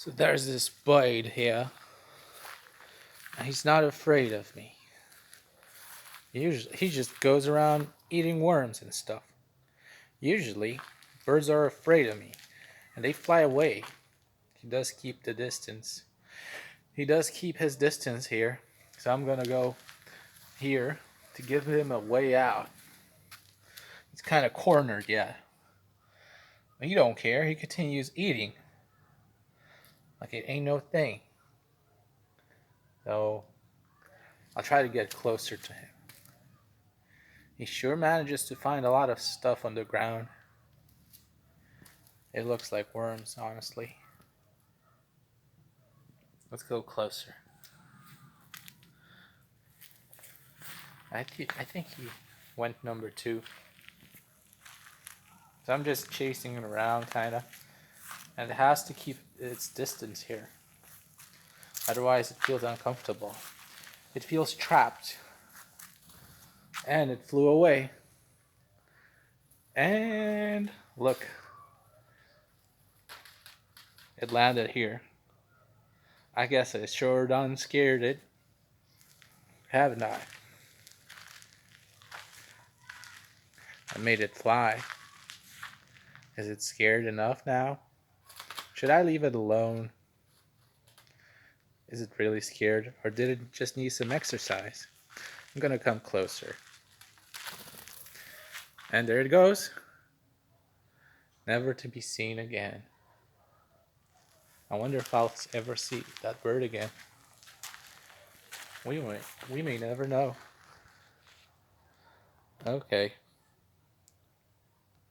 So there's this bird here, and he's not afraid of me. Usually, he just goes around eating worms and stuff. Usually, birds are afraid of me, and they fly away. He does keep the distance. He does keep his distance here, so I'm gonna go here to give him a way out. He's kind of cornered yet. But he don't care. He continues eating like it ain't no thing. So I'll try to get closer to him. He sure manages to find a lot of stuff on the ground. It looks like worms, honestly. Let's go closer. I think he went number 2. So I'm just chasing it around, kinda. And it has to keep its distance here. Otherwise it feels uncomfortable. It feels trapped. And it flew away. And look. It landed here. I guess I sure done scared it. Haven't I? I made it fly. Is it scared enough now? Should I leave it alone? Is it really scared? Or did it just need some exercise? I'm gonna come closer. And there it goes. Never to be seen again. I wonder if I'll ever see that bird again. We may never know. Okay.